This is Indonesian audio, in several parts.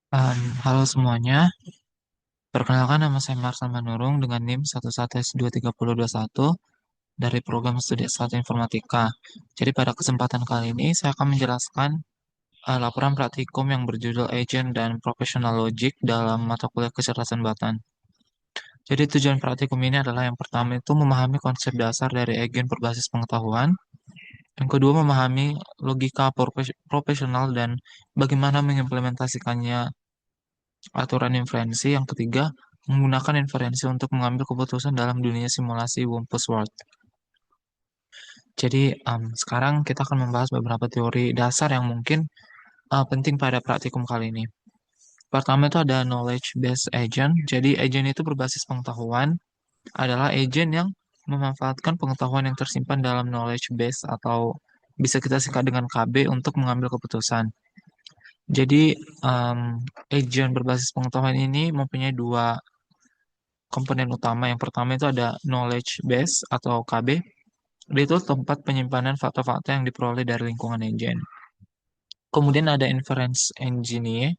Halo semuanya, perkenalkan nama saya Marsan Manurung dengan NIM 11S23021 dari program studi S1 Informatika. Jadi pada kesempatan kali ini saya akan menjelaskan laporan praktikum yang berjudul Agent dan Professional Logic dalam mata kuliah kecerdasan buatan. Jadi tujuan praktikum ini adalah yang pertama itu memahami konsep dasar dari agen berbasis pengetahuan, yang kedua memahami logika profesional dan bagaimana mengimplementasikannya aturan inferensi. Yang ketiga, menggunakan inferensi untuk mengambil keputusan dalam dunia simulasi Wumpus World. Jadi, sekarang kita akan membahas beberapa teori dasar yang mungkin penting pada praktikum kali ini. Pertama itu ada knowledge based agent. Jadi, agent itu berbasis pengetahuan adalah agent yang memanfaatkan pengetahuan yang tersimpan dalam knowledge base atau bisa kita singkat dengan KB untuk mengambil keputusan. Jadi, agent berbasis pengetahuan ini mempunyai dua komponen utama. Yang pertama itu ada knowledge base atau KB. Dia itu tempat penyimpanan fakta-fakta yang diperoleh dari lingkungan agent. Kemudian ada inference engine,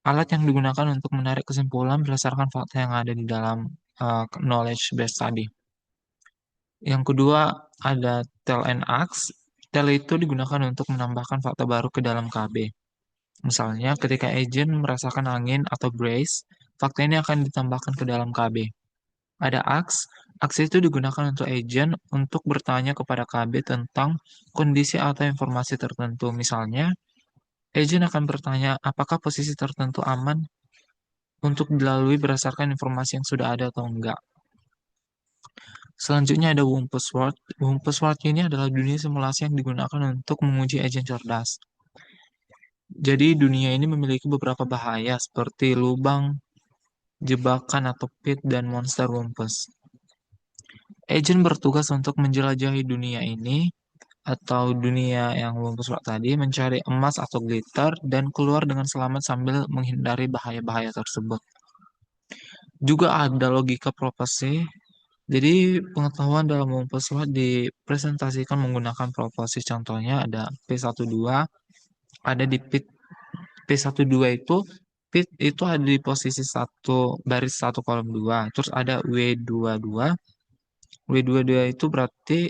alat yang digunakan untuk menarik kesimpulan berdasarkan fakta yang ada di dalam knowledge base tadi. Yang kedua ada tell and ask. Tell itu digunakan untuk menambahkan fakta baru ke dalam KB. Misalnya, ketika agent merasakan angin atau brace, fakta ini akan ditambahkan ke dalam KB. Ada ask. Ask itu digunakan untuk agent untuk bertanya kepada KB tentang kondisi atau informasi tertentu. Misalnya, agent akan bertanya apakah posisi tertentu aman untuk dilalui berdasarkan informasi yang sudah ada atau enggak. Selanjutnya ada Wumpus World. Wumpus World ini adalah dunia simulasi yang digunakan untuk menguji agent cerdas. Jadi dunia ini memiliki beberapa bahaya seperti lubang, jebakan atau pit, dan monster wumpus. Agent bertugas untuk menjelajahi dunia ini atau dunia yang wumpus tadi, mencari emas atau glitter, dan keluar dengan selamat sambil menghindari bahaya-bahaya tersebut. Juga ada logika proposi. Jadi pengetahuan dalam wumpus dipresentasikan menggunakan proposi. Contohnya ada P12, ada di pit P12 itu pit itu ada di posisi satu baris satu kolom dua. Terus ada W22. W22 itu berarti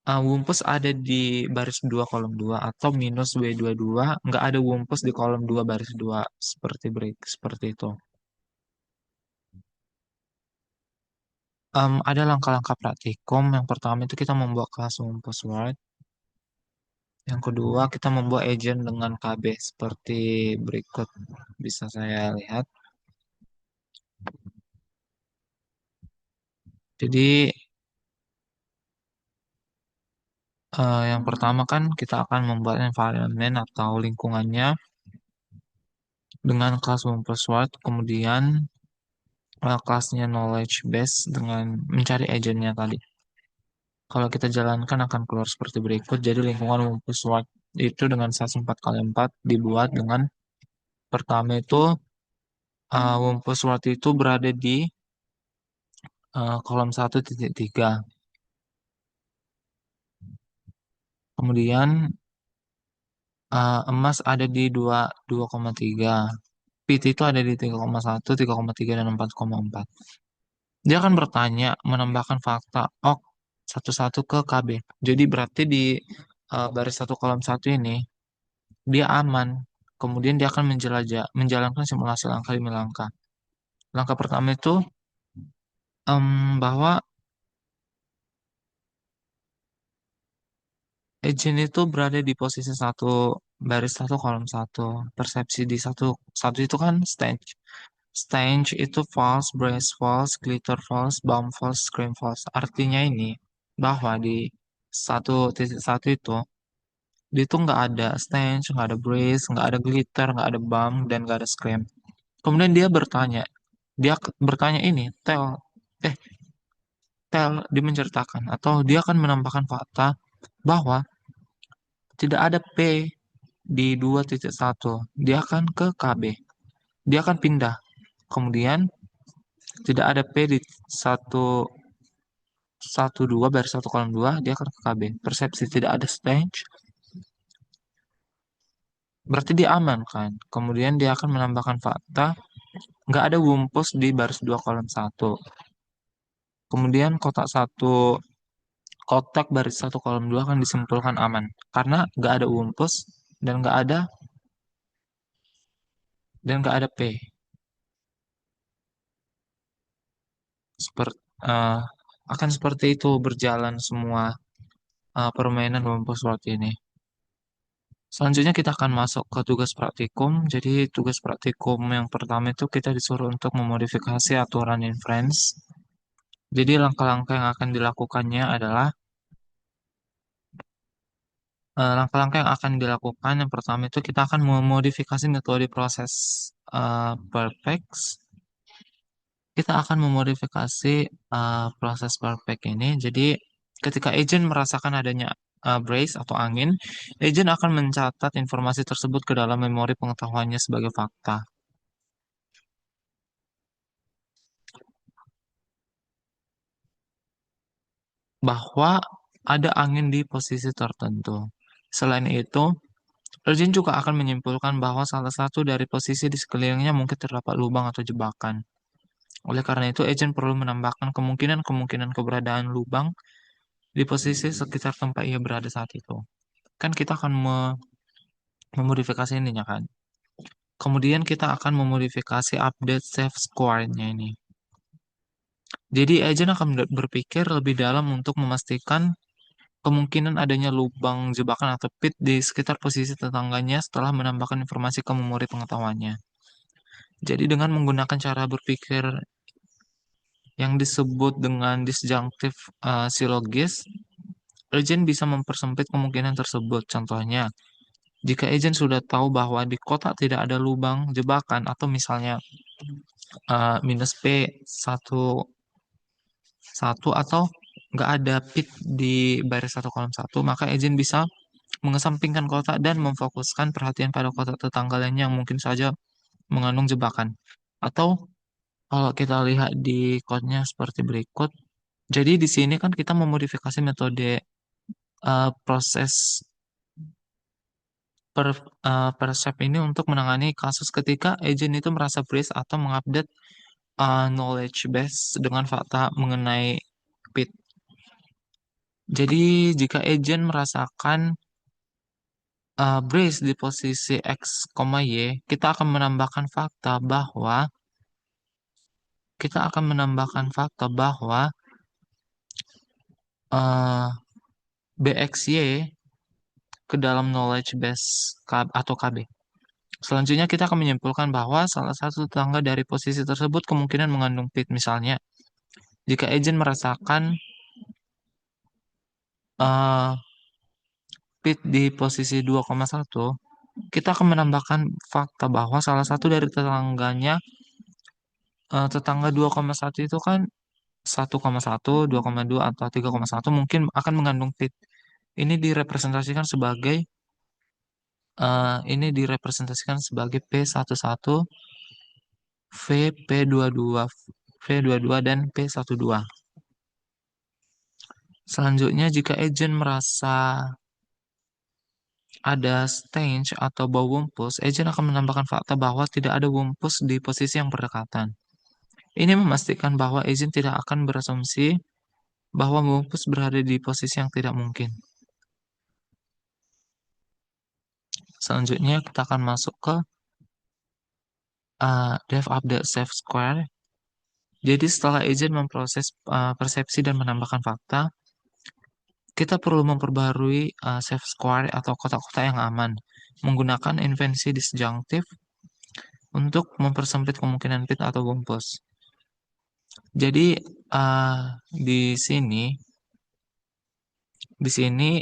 Wumpus ada di baris 2 kolom 2 atau minus W22, nggak ada Wumpus di kolom 2 baris 2 seperti break seperti itu. Ada langkah-langkah praktikum. Yang pertama itu kita membuat kelas Wumpus Word. Yang kedua kita membuat agent dengan KB seperti berikut bisa saya lihat. Jadi yang pertama kan kita akan membuat environment atau lingkungannya dengan kelas Wumpus Word. Kemudian kelasnya knowledge base dengan mencari agentnya tadi. Kalau kita jalankan akan keluar seperti berikut. Jadi lingkungan Wumpus Word itu dengan SAS 4x4 dibuat dengan pertama itu Wumpus Word itu berada di kolom 1.3. Kemudian emas ada di 2,3. PT itu ada di 3,1, 3,3, dan 4,4. Dia akan bertanya, menambahkan fakta ok satu-satu ke KB. Jadi berarti di baris satu kolom satu ini dia aman. Kemudian dia akan menjalankan simulasi langkah demi langkah. Langkah pertama itu bahwa agent itu berada di posisi satu baris satu kolom satu. Persepsi di satu satu itu kan stage. Stage itu false, brace false, glitter false, bomb false, scream false. Artinya ini bahwa di 1.1 itu dia tuh nggak ada stench, nggak ada brace, nggak ada glitter, nggak ada bump, dan nggak ada scream. Kemudian dia bertanya ini, eh, dia menceritakan, atau dia akan menambahkan fakta bahwa tidak ada P di 2.1. Dia akan ke KB. Dia akan pindah. Kemudian tidak ada P di 1 1 2 baris satu kolom 2. Dia akan ke KB. Persepsi tidak ada stench, berarti dia aman kan. Kemudian dia akan menambahkan fakta, nggak ada wumpus di baris 2 kolom satu. Kemudian kotak baris satu kolom 2 akan disimpulkan aman. Karena nggak ada wumpus dan nggak ada P. Seperti, akan seperti itu berjalan semua permainan wumpus slot ini. Selanjutnya kita akan masuk ke tugas praktikum. Jadi tugas praktikum yang pertama itu kita disuruh untuk memodifikasi aturan inference. Jadi langkah-langkah yang akan dilakukannya adalah langkah-langkah yang akan dilakukan yang pertama itu kita akan memodifikasi metode proses perfect. Kita akan memodifikasi proses perfect ini. Jadi ketika agent merasakan adanya brace atau angin, agent akan mencatat informasi tersebut ke dalam memori pengetahuannya sebagai fakta. Bahwa ada angin di posisi tertentu. Selain itu, agent juga akan menyimpulkan bahwa salah satu dari posisi di sekelilingnya mungkin terdapat lubang atau jebakan. Oleh karena itu, agent perlu menambahkan kemungkinan-kemungkinan keberadaan lubang di posisi sekitar tempat ia berada saat itu. Kan kita akan memodifikasi ininya kan. Kemudian kita akan memodifikasi update save square-nya ini. Jadi agent akan berpikir lebih dalam untuk memastikan kemungkinan adanya lubang jebakan atau pit di sekitar posisi tetangganya setelah menambahkan informasi ke memori pengetahuannya. Jadi dengan menggunakan cara berpikir yang disebut dengan disjunctive syllogism, agent bisa mempersempit kemungkinan tersebut. Contohnya, jika agent sudah tahu bahwa di kotak tidak ada lubang jebakan atau misalnya minus P satu satu atau nggak ada pit di baris satu kolom satu, maka agent bisa mengesampingkan kotak dan memfokuskan perhatian pada kotak tetangga lainnya yang mungkin saja mengandung jebakan. Atau kalau kita lihat di code-nya seperti berikut, jadi di sini kan kita memodifikasi metode proses Persep ini untuk menangani kasus ketika agent itu merasa breach atau mengupdate knowledge base dengan fakta mengenai PIT. Jadi jika agent merasakan breach di posisi X, Y, kita akan menambahkan fakta bahwa uh, BXY ke dalam knowledge base atau KB. Selanjutnya kita akan menyimpulkan bahwa salah satu tetangga dari posisi tersebut kemungkinan mengandung PIT. Misalnya, jika agent merasakan uh, PIT di posisi 2,1, kita akan menambahkan fakta bahwa salah satu dari tetangganya, tetangga 2,1 itu kan 1,1, 2,2, atau 3,1 mungkin akan mengandung PIT. Ini direpresentasikan sebagai P11, VP22, V22, dan P12. Selanjutnya, jika agent merasa ada stench atau bau wumpus, agent akan menambahkan fakta bahwa tidak ada wumpus di posisi yang berdekatan. Ini memastikan bahwa agent tidak akan berasumsi bahwa wumpus berada di posisi yang tidak mungkin. Selanjutnya, kita akan masuk ke dev update save square. Jadi setelah agent memproses persepsi dan menambahkan fakta, kita perlu memperbarui save square atau kotak-kotak yang aman menggunakan invensi disjunctive untuk mempersempit kemungkinan pit atau wumpus. Jadi di sini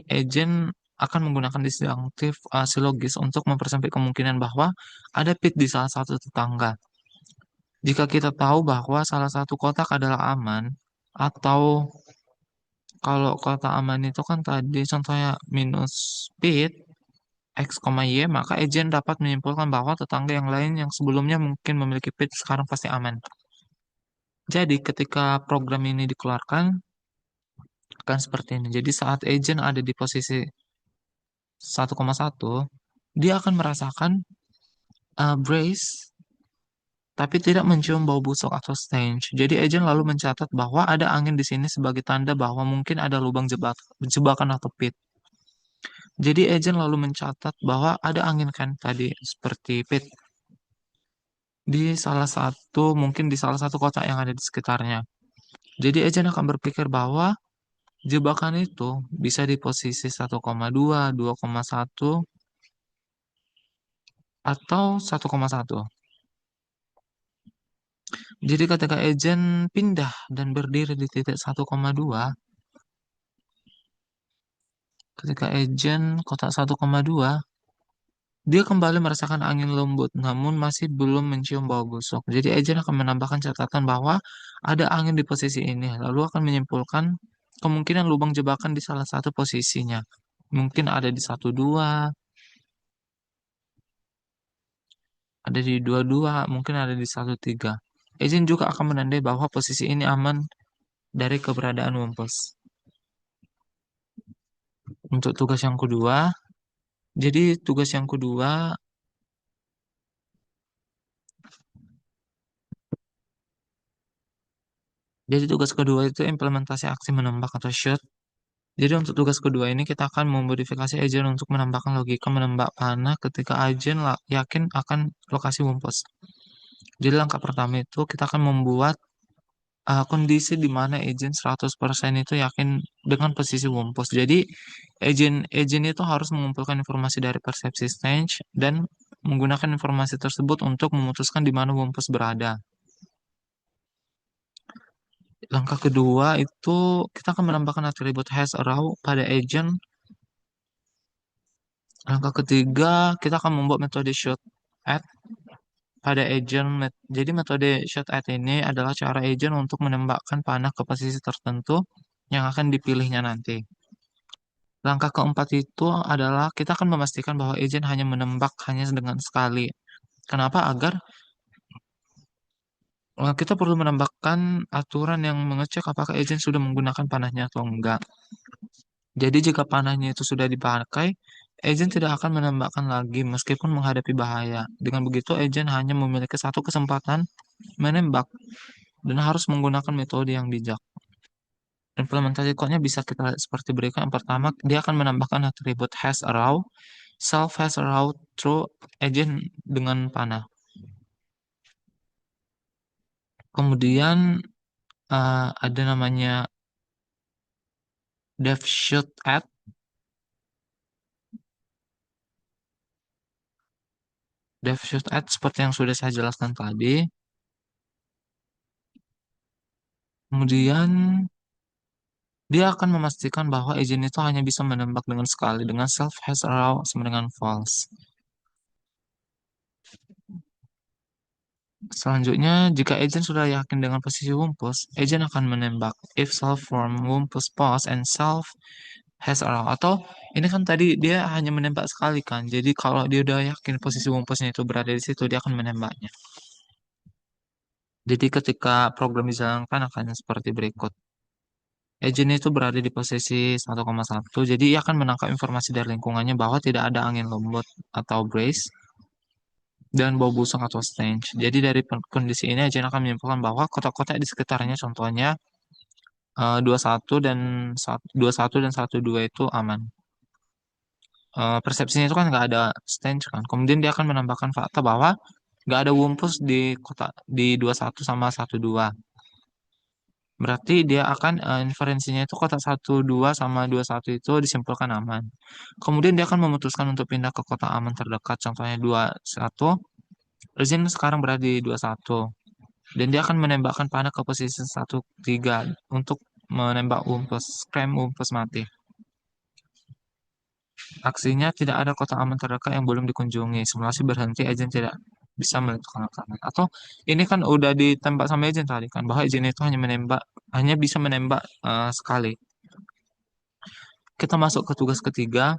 agent akan menggunakan disjunctive silogis untuk mempersempit kemungkinan bahwa ada pit di salah satu tetangga. Jika kita tahu bahwa salah satu kotak adalah aman, atau kalau kotak aman itu kan tadi contohnya minus pit X, Y, maka agent dapat menyimpulkan bahwa tetangga yang lain yang sebelumnya mungkin memiliki pit sekarang pasti aman. Jadi ketika program ini dikeluarkan, akan seperti ini. Jadi saat agent ada di posisi 1,1, dia akan merasakan brace tapi tidak mencium bau busuk atau stench. Jadi agent lalu mencatat bahwa ada angin di sini sebagai tanda bahwa mungkin ada lubang jebakan atau pit. Jadi agent lalu mencatat bahwa ada angin kan tadi seperti pit di salah satu mungkin di salah satu kota yang ada di sekitarnya. Jadi agent akan berpikir bahwa jebakan itu bisa di posisi 1,2, 2,1 atau 1,1. Jadi ketika agent pindah dan berdiri di titik 1,2, ketika agent kotak 1,2, dia kembali merasakan angin lembut, namun masih belum mencium bau busuk. Jadi agent akan menambahkan catatan bahwa ada angin di posisi ini, lalu akan menyimpulkan kemungkinan lubang jebakan di salah satu posisinya. Mungkin ada di 1,2, ada di 2,2, mungkin ada di 1,3. Agent juga akan menandai bahwa posisi ini aman dari keberadaan wumpus. Untuk tugas yang kedua, jadi tugas yang kedua, jadi tugas kedua itu implementasi aksi menembak atau shoot. Jadi untuk tugas kedua ini kita akan memodifikasi agent untuk menambahkan logika menembak panah ketika agent yakin akan lokasi wumpus. Jadi langkah pertama itu kita akan membuat kondisi di mana agent 100% itu yakin dengan posisi wumpus. Jadi agent itu harus mengumpulkan informasi dari persepsi stage dan menggunakan informasi tersebut untuk memutuskan di mana wumpus berada. Langkah kedua itu kita akan menambahkan atribut has arrow pada agent. Langkah ketiga kita akan membuat metode shoot at pada agent. Jadi metode shoot at ini adalah cara agent untuk menembakkan panah ke posisi tertentu yang akan dipilihnya nanti. Langkah keempat itu adalah kita akan memastikan bahwa agent hanya menembak hanya dengan sekali. Kenapa? Agar kita perlu menambahkan aturan yang mengecek apakah agent sudah menggunakan panahnya atau enggak. Jadi jika panahnya itu sudah dipakai, agent tidak akan menembakkan lagi meskipun menghadapi bahaya. Dengan begitu, agent hanya memiliki satu kesempatan menembak dan harus menggunakan metode yang bijak. Implementasi code-nya bisa kita lihat seperti berikut. Yang pertama, dia akan menambahkan atribut has arrow, self has arrow through agent dengan panah. Kemudian ada namanya dev shoot at. Dev shoot at seperti yang sudah saya jelaskan tadi. Kemudian dia akan memastikan bahwa agent itu hanya bisa menembak dengan sekali dengan self has arrow sama dengan false. Selanjutnya, jika agent sudah yakin dengan posisi wumpus, agent akan menembak if self from wumpus pause and self has arrow. Atau ini kan tadi dia hanya menembak sekali kan. Jadi kalau dia udah yakin posisi wumpusnya itu berada di situ, dia akan menembaknya. Jadi ketika program dijalankan akan seperti berikut. Agent itu berada di posisi 1,1, jadi ia akan menangkap informasi dari lingkungannya bahwa tidak ada angin lembut atau brace dan bau busuk atau stench. Jadi dari kondisi ini agent akan menyimpulkan bahwa kotak-kotak di sekitarnya contohnya 21 dan 21 dan 12 itu aman. Persepsinya itu kan nggak ada stench kan. Kemudian dia akan menambahkan fakta bahwa nggak ada wumpus di kotak di 21 sama 12. Berarti dia akan inferensinya itu kotak 1,2 sama 2,1 itu disimpulkan aman. Kemudian dia akan memutuskan untuk pindah ke kotak aman terdekat, contohnya 2,1. Izin sekarang berada di 2,1. Dan dia akan menembakkan panah ke posisi 1,3 untuk menembak umpus, scram umpus mati. Aksinya tidak ada kotak aman terdekat yang belum dikunjungi. Simulasi berhenti, agent tidak bisa melakukan rekaman. Atau ini kan udah ditembak sama agent tadi kan, bahwa agent itu hanya bisa menembak sekali. Kita masuk ke tugas ketiga.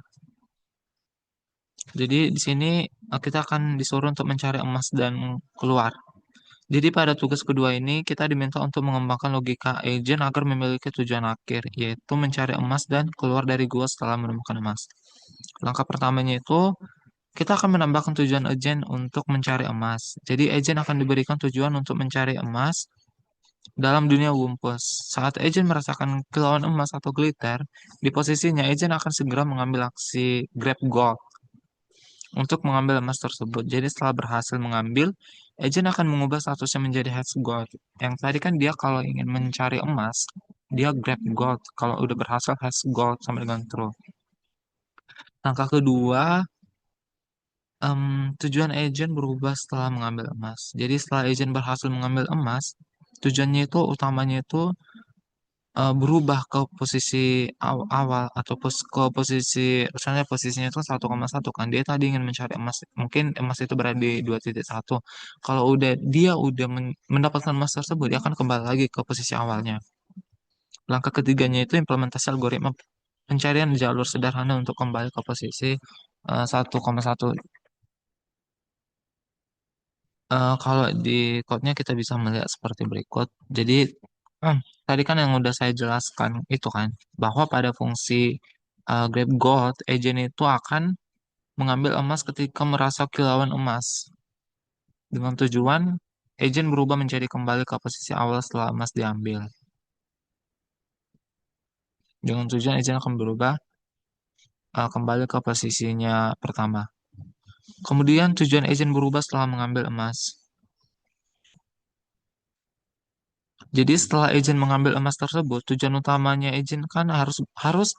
Jadi di sini kita akan disuruh untuk mencari emas dan keluar. Jadi pada tugas kedua ini kita diminta untuk mengembangkan logika agent agar memiliki tujuan akhir, yaitu mencari emas dan keluar dari gua setelah menemukan emas. Langkah pertamanya itu Kita akan menambahkan tujuan agent untuk mencari emas. Jadi agent akan diberikan tujuan untuk mencari emas dalam dunia Wumpus. Saat agent merasakan kilauan emas atau glitter, di posisinya agent akan segera mengambil aksi grab gold untuk mengambil emas tersebut. Jadi setelah berhasil mengambil, agent akan mengubah statusnya menjadi has gold. Yang tadi kan dia kalau ingin mencari emas, dia grab gold. Kalau udah berhasil has gold sampai dengan true. Langkah kedua, em, tujuan agent berubah setelah mengambil emas. Jadi setelah agent berhasil mengambil emas, tujuannya itu utamanya itu berubah ke posisi awal atau ke posisi misalnya posisinya itu 1,1 kan dia tadi ingin mencari emas mungkin emas itu berada di 2,1 kalau dia udah mendapatkan emas tersebut dia akan kembali lagi ke posisi awalnya. Langkah ketiganya itu implementasi algoritma pencarian jalur sederhana untuk kembali ke posisi 1,1. Kalau di code-nya kita bisa melihat seperti berikut. Jadi, hmm, tadi kan yang udah saya jelaskan itu kan, bahwa pada fungsi grab gold, agent itu akan mengambil emas ketika merasa kilauan emas. Dengan tujuan, agent berubah menjadi kembali ke posisi awal setelah emas diambil. Dengan tujuan, agent akan berubah kembali ke posisinya pertama. Kemudian, tujuan agent berubah setelah mengambil emas. Jadi setelah agent mengambil emas tersebut, tujuan utamanya agent kan harus harus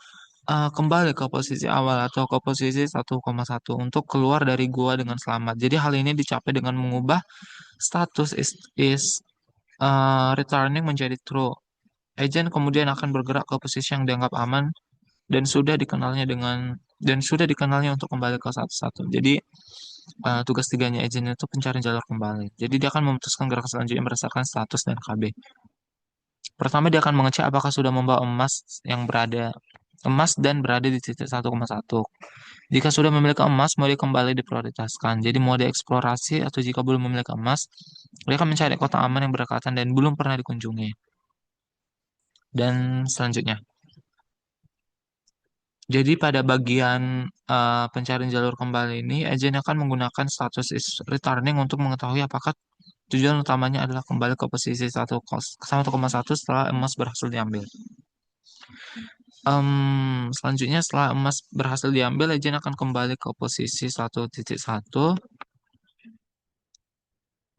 kembali ke posisi awal atau ke posisi 1,1 untuk keluar dari gua dengan selamat. Jadi hal ini dicapai dengan mengubah status is returning menjadi true. Agent kemudian akan bergerak ke posisi yang dianggap aman dan sudah dikenalnya untuk kembali ke 1,1. Jadi tugas tiganya agent itu pencarian jalur kembali. Jadi dia akan memutuskan gerak selanjutnya berdasarkan status dan KB. Pertama dia akan mengecek apakah sudah membawa emas dan berada di titik 1,1. Jika sudah memiliki emas, mode kembali diprioritaskan. Jadi mode eksplorasi atau jika belum memiliki emas, dia akan mencari kota aman yang berdekatan dan belum pernah dikunjungi. Dan selanjutnya, jadi pada bagian pencarian jalur kembali ini, agen akan menggunakan status is returning untuk mengetahui apakah tujuan utamanya adalah kembali ke posisi 1,1 setelah emas berhasil diambil. Selanjutnya setelah emas berhasil diambil, legend akan kembali ke posisi 1,1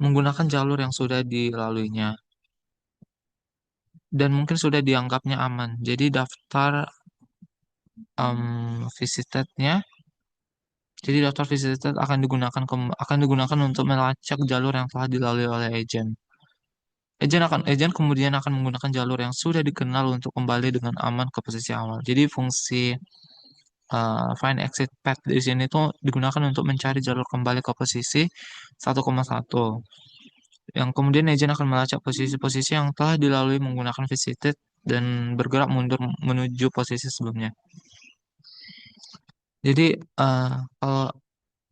menggunakan jalur yang sudah dilaluinya dan mungkin sudah dianggapnya aman. Jadi daftar visitednya, jadi daftar visited akan digunakan untuk melacak jalur yang telah dilalui oleh agent. Agent kemudian akan menggunakan jalur yang sudah dikenal untuk kembali dengan aman ke posisi awal. Jadi fungsi find exit path di sini tuh digunakan untuk mencari jalur kembali ke posisi 1,1. Yang kemudian agent akan melacak posisi-posisi yang telah dilalui menggunakan visited dan bergerak mundur menuju posisi sebelumnya. Jadi kalau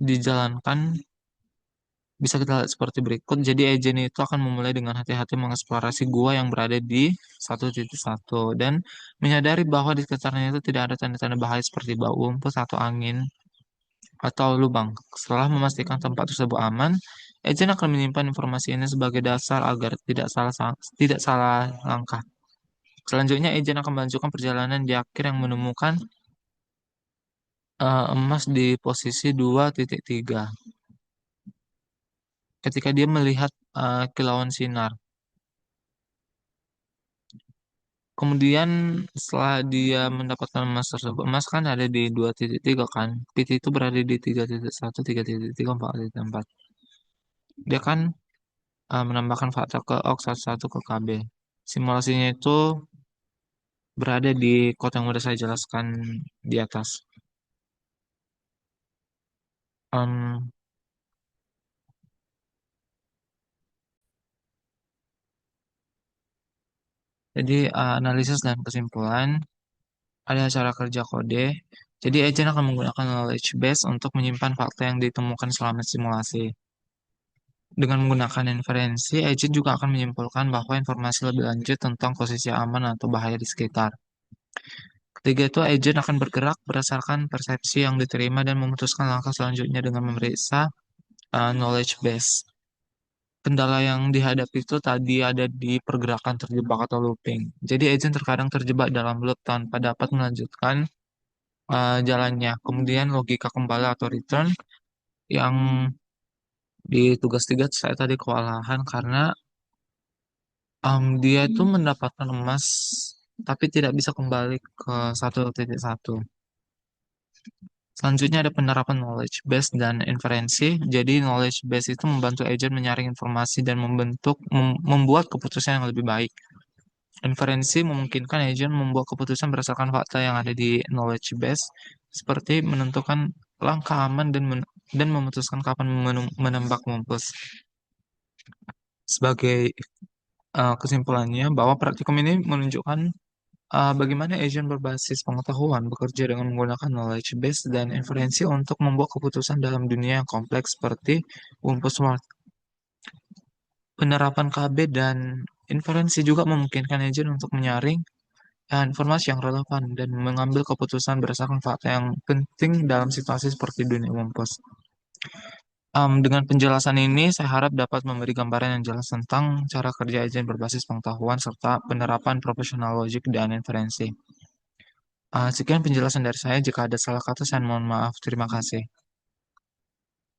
dijalankan bisa kita lihat seperti berikut. Jadi agent itu akan memulai dengan hati-hati mengeksplorasi gua yang berada di 1,1 dan menyadari bahwa di sekitarnya itu tidak ada tanda-tanda bahaya seperti bau umpus atau angin atau lubang. Setelah memastikan tempat tersebut aman, agent akan menyimpan informasi ini sebagai dasar agar tidak salah langkah. Selanjutnya, agent akan melanjutkan perjalanan di akhir yang menemukan emas di posisi 2,3 ketika dia melihat kilauan sinar. Kemudian setelah dia mendapatkan emas tersebut, emas kan ada di 2,3 kan, PT itu berada di 3,1, 3,3, 4,4. Dia kan menambahkan faktor ke OX 11 ke KB. Simulasinya itu berada di kode yang udah saya jelaskan di atas. Em, jadi analisis dan kesimpulan ada cara kerja kode. Jadi agent akan menggunakan knowledge base untuk menyimpan fakta yang ditemukan selama simulasi. Dengan menggunakan inferensi, agent juga akan menyimpulkan bahwa informasi lebih lanjut tentang posisi aman atau bahaya di sekitar. Tiga itu agent akan bergerak berdasarkan persepsi yang diterima dan memutuskan langkah selanjutnya dengan memeriksa knowledge base. Kendala yang dihadapi itu tadi ada di pergerakan terjebak atau looping. Jadi agent terkadang terjebak dalam loop tanpa dapat melanjutkan jalannya. Kemudian logika kembali atau return yang di tugas tiga saya tadi kewalahan karena dia itu mendapatkan emas tapi tidak bisa kembali ke 1.1. Selanjutnya ada penerapan knowledge base dan inferensi. Jadi knowledge base itu membantu agent menyaring informasi dan membuat keputusan yang lebih baik. Inferensi memungkinkan agent membuat keputusan berdasarkan fakta yang ada di knowledge base, seperti menentukan langkah aman dan memutuskan kapan menembak mampus. Sebagai kesimpulannya, bahwa praktikum ini menunjukkan bagaimana agent berbasis pengetahuan bekerja dengan menggunakan knowledge base dan inferensi untuk membuat keputusan dalam dunia yang kompleks seperti Wumpus World. Penerapan KB dan inferensi juga memungkinkan agent untuk menyaring informasi yang relevan dan mengambil keputusan berdasarkan fakta yang penting dalam situasi seperti dunia Wumpus. Dengan penjelasan ini, saya harap dapat memberi gambaran yang jelas tentang cara kerja agen berbasis pengetahuan serta penerapan profesional logik dan inferensi. Sekian penjelasan dari saya. Jika ada salah kata, saya mohon maaf. Terima kasih.